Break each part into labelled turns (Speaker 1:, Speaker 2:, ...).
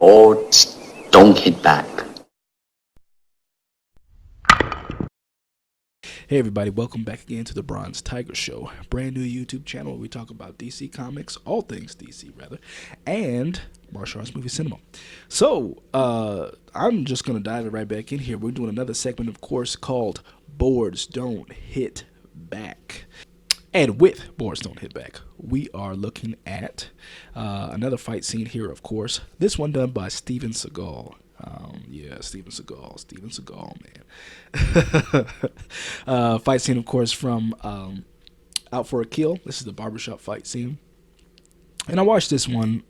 Speaker 1: Boards don't hit back.
Speaker 2: Hey everybody, welcome back again to the Bronze Tiger Show, brand new YouTube channel where we talk about DC Comics, all things DC rather, and martial arts movie cinema. So, I'm just going to dive right back in here. We're doing another segment, of course, called Boards Don't Hit Back. And with Boards Don't Hit Back, we are looking at another fight scene here, of course. This one done by Steven Seagal. Steven Seagal, man. Fight scene, of course, from Out for a Kill. This is the barbershop fight scene. And I watched this one.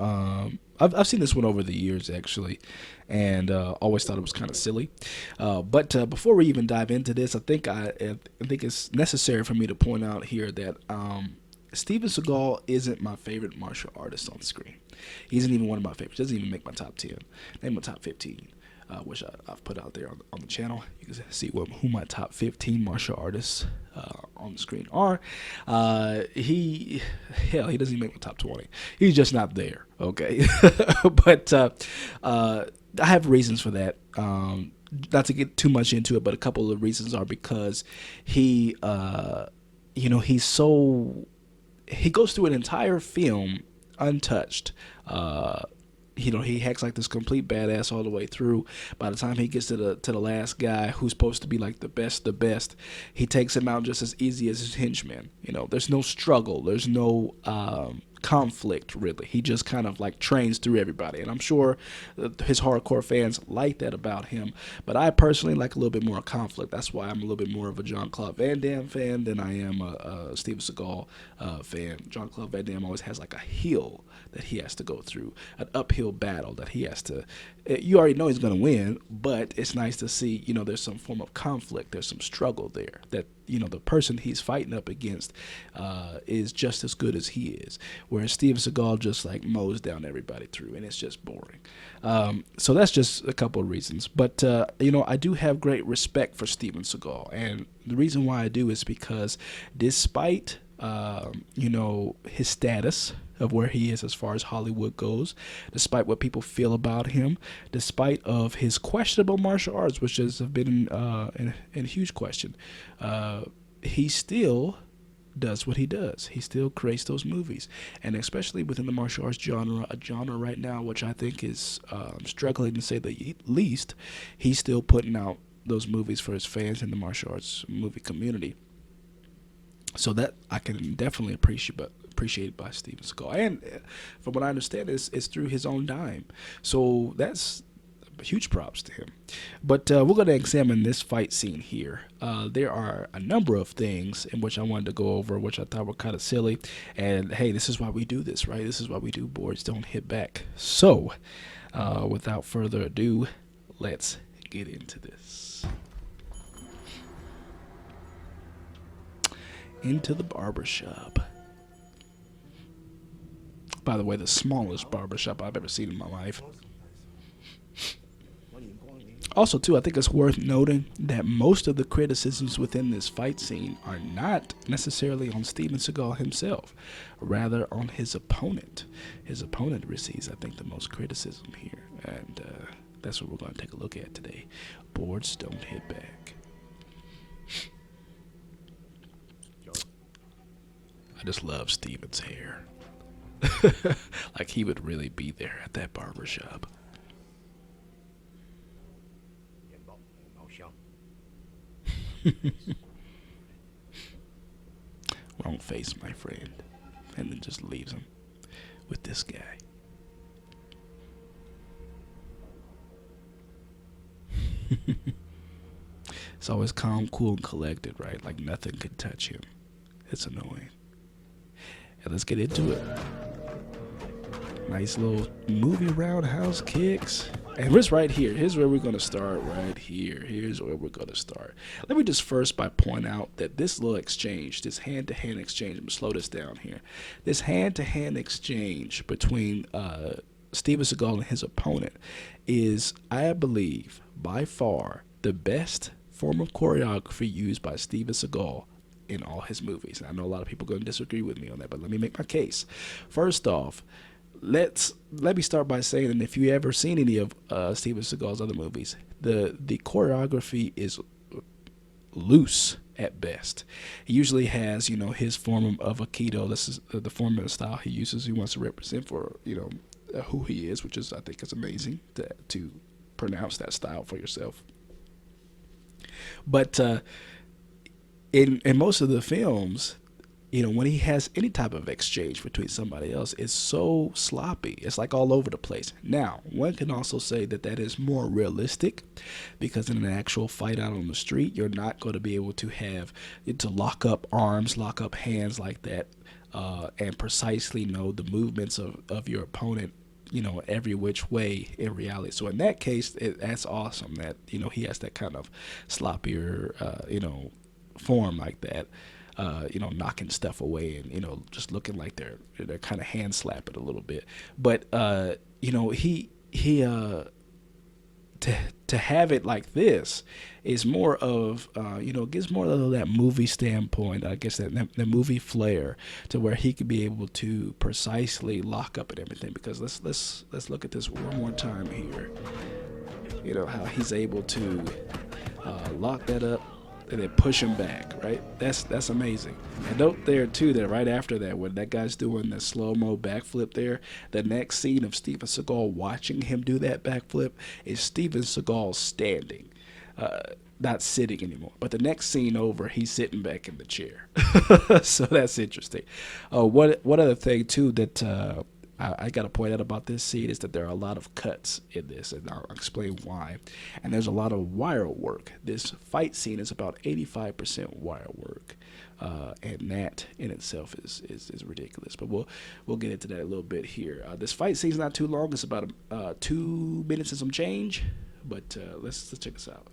Speaker 2: I've seen this one over the years, actually, and always thought it was kind of silly. But before we even dive into this, I think it's necessary for me to point out here that Steven Seagal isn't my favorite martial artist on the screen. He isn't even one of my favorites. Doesn't even make my top 10. Name my top 15, which I've put out there on the channel. You can see who my top 15 martial artists on the screen are. He doesn't even make my top 20. He's just not there. Okay, but I have reasons for that. Not to get too much into it, but a couple of reasons are because he goes through an entire film untouched. He acts like this complete badass all the way through. By the time he gets to the last guy who's supposed to be like the best, he takes him out just as easy as his henchmen. There's no struggle. There's no conflict, really. He just kind of like trains through everybody, and I'm sure his hardcore fans like that about him, but I personally like a little bit more conflict. That's why I'm a little bit more of a Jean-Claude Van Damme fan than I am a Steven Seagal fan. Jean-Claude Van Damme always has like a hill that he has to go through, an uphill battle that he has to, you already know he's going to win, but it's nice to see, there's some form of conflict, there's some struggle there, that the person he's fighting up against is just as good as he is, whereas Steven Seagal just like mows down everybody through, and it's just boring. So that's just a couple of reasons, but I do have great respect for Steven Seagal, and the reason why I do is because despite his status of where he is as far as Hollywood goes, despite what people feel about him, despite of his questionable martial arts, which have been in huge question, he still does what he does. He still creates those movies, and especially within the martial arts genre, a genre right now which I think is struggling to say the least, he's still putting out those movies for his fans in the martial arts movie community. So that I can definitely appreciated by Steven Seagal, and from what I understand, it's through his own dime. So that's huge props to him. But we're going to examine this fight scene here. There are a number of things in which I wanted to go over, which I thought were kind of silly. And hey, this is why we do this, right? This is why we do Boards Don't Hit Back. So, without further ado, let's get into this. Into the barbershop. By the way, the smallest barbershop I've ever seen in my life. Also, too, I think it's worth noting that most of the criticisms within this fight scene are not necessarily on Steven Seagal himself, rather on his opponent. His opponent receives, I think, the most criticism here, and that's what we're going to take a look at today. Boards Don't Hit Back. I just love Steven's hair. Like he would really be there at that barber shop. Wrong face, my friend. And then just leaves him with this guy. It's always calm, cool, and collected, right? Like nothing could touch him. It's annoying. And let's get into it. Nice little movie roundhouse kicks. And it's right here. Here's where we're going to start right here. Here's where we're going to start. Let me just first by point out that this little exchange, this hand-to-hand exchange, I'm going to slow this down here. This hand-to-hand exchange between Steven Seagal and his opponent is, I believe, by far the best form of choreography used by Steven Seagal in all his movies. And I know a lot of people are going to disagree with me on that, but let me make my case. First off, let me start by saying, and if you ever seen any of Steven Seagal's other movies, the choreography is loose at best. He usually has, his form of Aikido. This is the form of the style he uses. He wants to represent for, who he is, which is, I think, is amazing to pronounce that style for yourself. But in most of the films, when he has any type of exchange between somebody else, it's so sloppy. It's like all over the place. Now, one can also say that that is more realistic, because in an actual fight out on the street, you're not going to be able to have it to lock up arms, lock up hands like that, and precisely know the movements of your opponent, every which way in reality. So in that case, that's awesome that, he has that kind of sloppier, form like that. Knocking stuff away and, just looking like they're kind of hand slapping a little bit. But, to have it like this is more of, gives more of that movie standpoint, I guess that movie flair, to where he could be able to precisely lock up and everything. Because let's look at this one more time here. How he's able to lock that up and then push him back, right? That's amazing. And note there too that right after that, when that guy's doing the slow-mo backflip there, the next scene of Steven Seagal watching him do that backflip is Steven Seagal standing, not sitting anymore. But the next scene over, he's sitting back in the chair. So that's interesting. One other thing too that I got to point out about this scene is that there are a lot of cuts in this, and I'll explain why. And there's a lot of wire work. This fight scene is about 85% wire work, and that in itself is ridiculous. But we'll get into that a little bit here. This fight scene is not too long. It's about 2 minutes and some change. But let's check this out.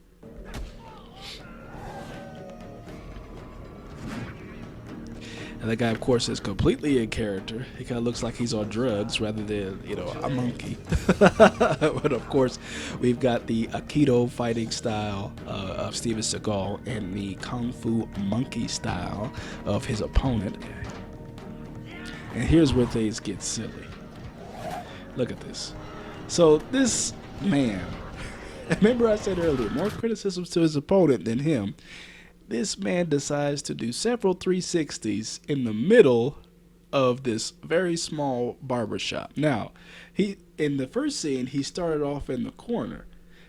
Speaker 2: And that guy, of course, is completely in character. He kind of looks like he's on drugs rather than, a monkey. But, of course, we've got the Aikido fighting style of Steven Seagal and the Kung Fu monkey style of his opponent. And here's where things get silly. Look at this. So this man, remember I said earlier, more criticisms to his opponent than him. This man decides to do several 360s in the middle of this very small barbershop. Now, in the first scene, he started off in the corner.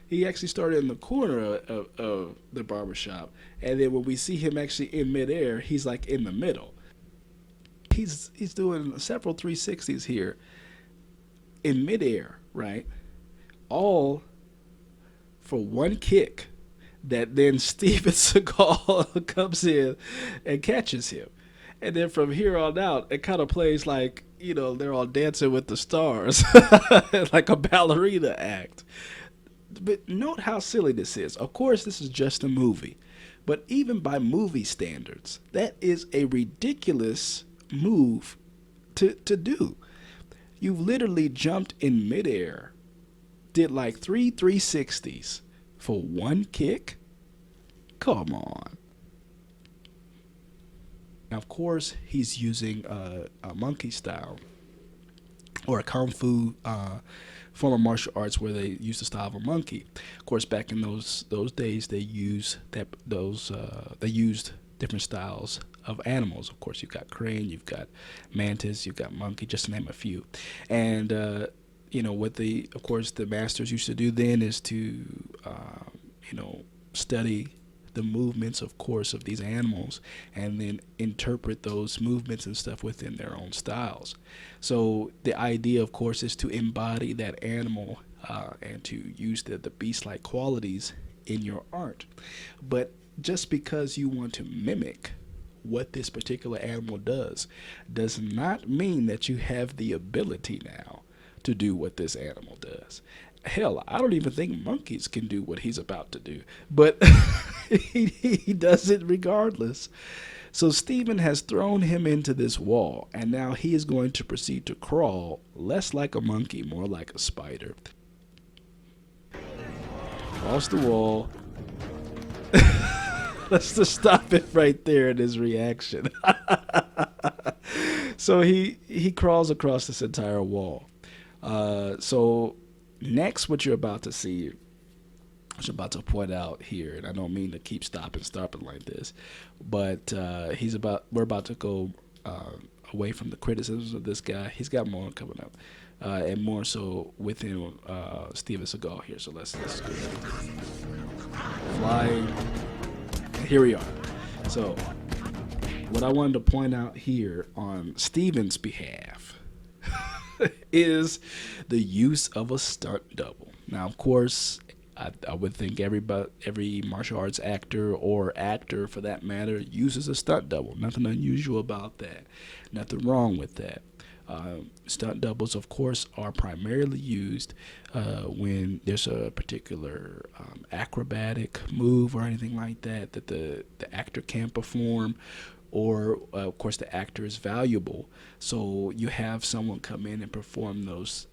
Speaker 2: He actually started in the corner of the barbershop. And then when we see him actually in midair, he's like in the middle. He's doing several 360s here in midair, right? All for one kick that then Steven Seagal comes in and catches him. And then from here on out, it kind of plays like, they're all dancing with the stars, like a ballerina act. But note how silly this is. Of course, this is just a movie. But even by movie standards, that is a ridiculous move to do. You've literally jumped in midair, did like 360s, for one kick? Come on. Now, of course, he's using a monkey style or a kung fu form of martial arts where they use the style of a monkey. Of course, back in those days, they used different styles of animals. Of course, you've got crane, you've got mantis, you've got monkey, just to name a few. And what the masters used to do then is to study the movements, of course, of these animals, and then interpret those movements and stuff within their own styles. So the idea, of course, is to embody that animal and to use the beast-like qualities in your art. But just because you want to mimic what this particular animal does not mean that you have the ability now to do what this animal does. Hell, I don't even think monkeys can do what he's about to do, but he does it regardless. So Steven has thrown him into this wall, and now he is going to proceed to crawl, less like a monkey, more like a spider. Across the wall. Let's just stop it right there in his reaction. So he crawls across this entire wall. So next, what you're about to see, which I'm about to point out here, and I don't mean to keep stopping like this, but we're about to go away from the criticisms of this guy. He's got more coming up, and more so within Steven Seagal here. So let's go flying. Here we are. So what I wanted to point out here on Steven's behalf is the use of a stunt double. Now, of course, I would think every martial arts actor or actor for that matter uses a stunt double. Nothing unusual about that. Nothing wrong with that. Stunt doubles, of course, are primarily used when there's a particular acrobatic move or anything like that that the actor can't perform, or of course the actor is valuable, so you have someone come in and perform those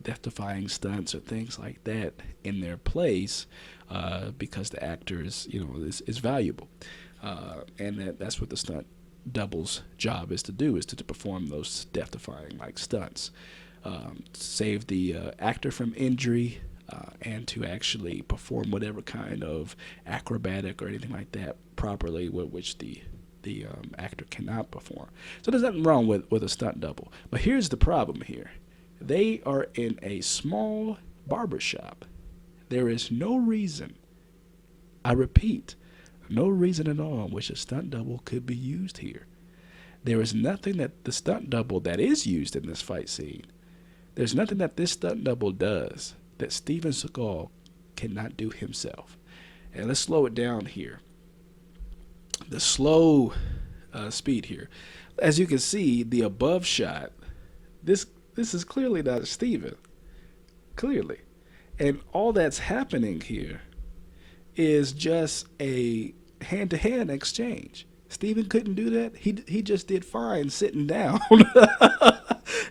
Speaker 2: death-defying stunts or things like that in their place, because the actor is valuable, and that's what the stunt double's job is to do, is to perform those death-defying like stunts, save the actor from injury, and to actually perform whatever kind of acrobatic or anything like that properly, which the actor cannot perform. So there's nothing wrong with a stunt double. But here's the problem here. They are in a small barber shop. There is no reason, I repeat, no reason at all in which a stunt double could be used here. There is nothing that the stunt double that is used in this fight scene, there's nothing that this stunt double does that Steven Seagal cannot do himself. And let's slow it down here. The slow speed here. As you can see, the above shot, this is clearly not Steven. Clearly. And all that's happening here is just a hand-to-hand exchange. Steven couldn't do that. He just did fine sitting down.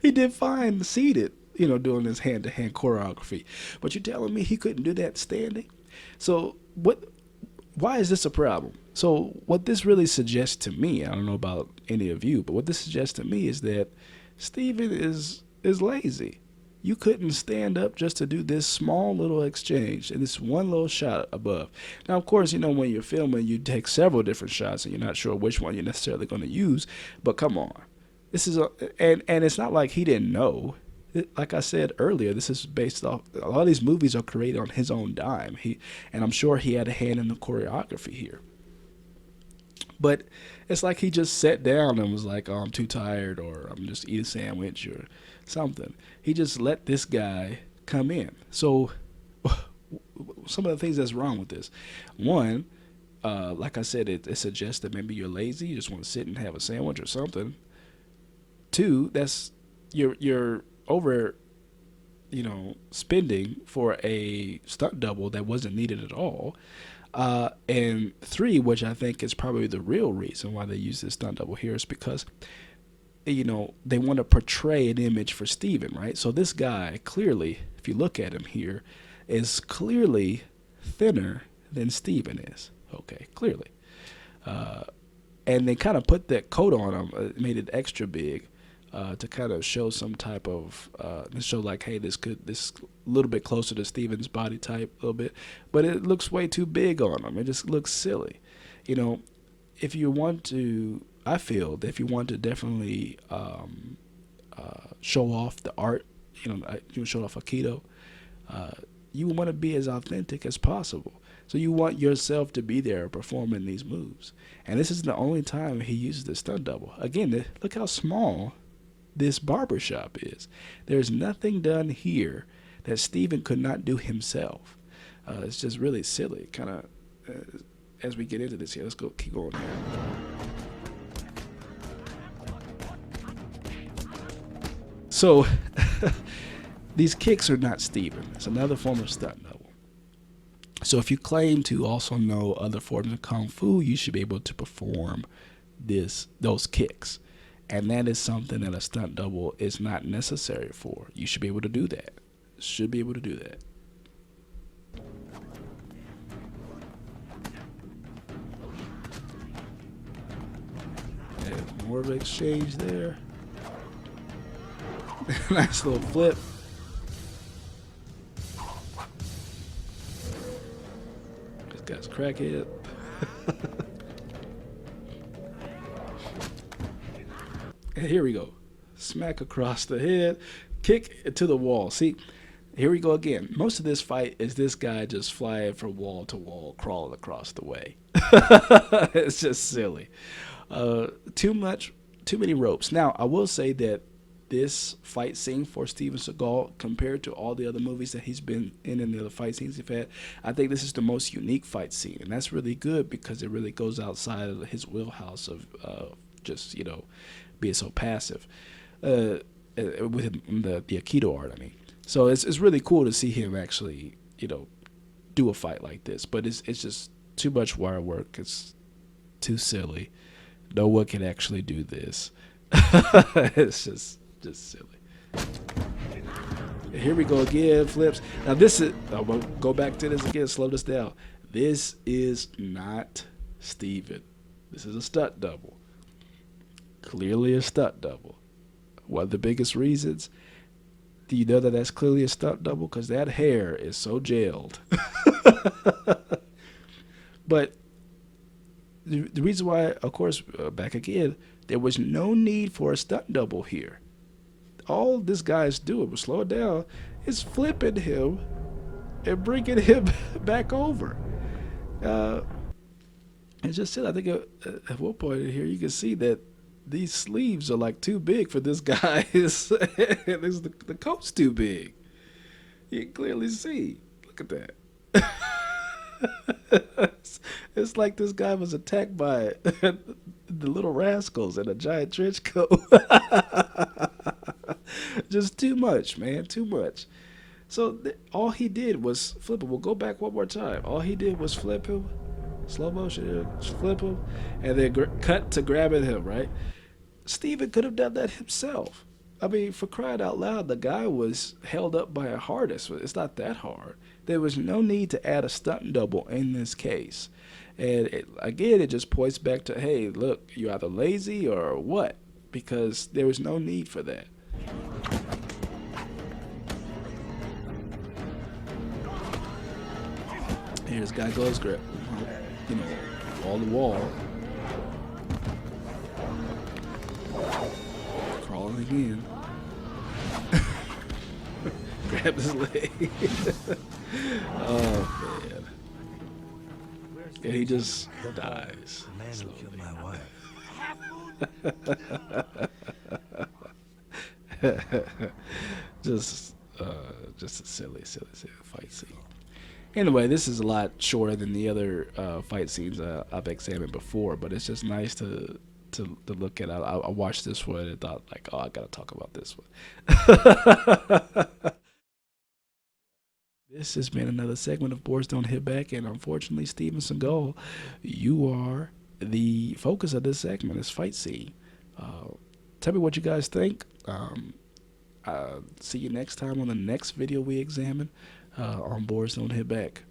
Speaker 2: He did fine seated, doing this hand-to-hand choreography. But you're telling me he couldn't do that standing? So why is this a problem? So what this really suggests to me, I don't know about any of you, but what this suggests to me is that Steven is lazy. You couldn't stand up just to do this small little exchange and this one little shot above. Now, of course, when you're filming, you take several different shots and you're not sure which one you're necessarily going to use. But come on, this is and it's not like he didn't know. Like I said earlier, this is based off, a lot of these movies are created on his own dime. And I'm sure he had a hand in the choreography here. But it's like he just sat down and was like, oh, I'm too tired, or I'm just eating a sandwich or something. He just let this guy come in. So some of the things that's wrong with this. One, like I said, it suggests that maybe you're lazy. You just want to sit and have a sandwich or something. Two, that's you're over, spending for a stunt double that wasn't needed at all. And three, which I think is probably the real reason why they use this stunt double here, is because, they want to portray an image for Steven, right? So this guy, clearly, if you look at him here, is clearly thinner than Steven is. Okay, clearly. And they kind of put that coat on him, made it extra big, to kind of show some type of, to show like, hey, this a little bit closer to Steven's body type a little bit, but it looks way too big on him. It just looks silly. If you want to, I feel that if you want to definitely show off the art, you show off Aikido, you want to be as authentic as possible. So you want yourself to be there performing these moves. And this is the only time he uses the stunt double. Again, look how small this barbershop is. There's nothing done here that Steven could not do himself. It's just really silly. Kind of, as we get into this here, let's keep going here. So, these kicks are not Steven. It's another form of stunt double. So if you claim to also know other forms of Kung Fu, you should be able to perform those kicks. And that is something that a stunt double is not necessary for. You should be able to do that. Should be able to do that. And more of an exchange there. Nice little flip. This guy's crackhead. And here we go. Smack across the head. Kick to the wall. See, here we go again. Most of this fight is this guy just flying from wall to wall, crawling across the way. It's just silly. Too many ropes. Now, I will say that this fight scene for Steven Seagal, compared to all the other movies that he's been in and the other fight scenes he's had, I think this is the most unique fight scene, and that's really good because it really goes outside of his wheelhouse of just being so passive with the Aikido art. I mean, so it's really cool to see him actually do a fight like this, but it's just too much wire work. It's too silly. No one can actually do this. It's just silly. Here we go again, flips. Now this is, I'm gonna go back to this again, slow this down. This is not Steven. This is a stunt double. Clearly a stunt double. One of the biggest reasons, do you know that that's clearly a stunt double? Because that hair is so gelled. But the reason why, of course, back again, there was no need for a stunt double here. All this guy's doing was slow it down, is flipping him and bringing him back over. It's just I think at one point in here you can see that these sleeves are like too big for this guy. The coat's too big. You can clearly see. Look at that. It's like this guy was attacked by the Little Rascals in a giant trench coat. Just too much, man, too much. So all he did was flip him. We'll go back one more time. All he did was flip him, slow motion, flip him, and then cut to grabbing him, right? Steven could have done that himself. I mean, for crying out loud, the guy was held up by a harness. It's not that hard. There was no need to add a stunt double in this case. And again, it just points back to, hey, look, you're either lazy or what? Because there was no need for that. Here this guy goes, grab, all the wall. Crawling again. Grab his leg. Oh, man. And he just dies.
Speaker 3: The man who killed my wife.
Speaker 2: just a silly fight scene. Anyway, this is a lot shorter than the other fight scenes I've examined before, but it's just nice to look at. I watched this one and thought, like, oh, I gotta talk about this one. This has been another segment of Boards Don't Hit Back, and unfortunately, Steven Seagal, you are the focus of this segment, this fight scene. Tell me what you guys think. See you next time on the next video we examine on Boards Don't Hit Back.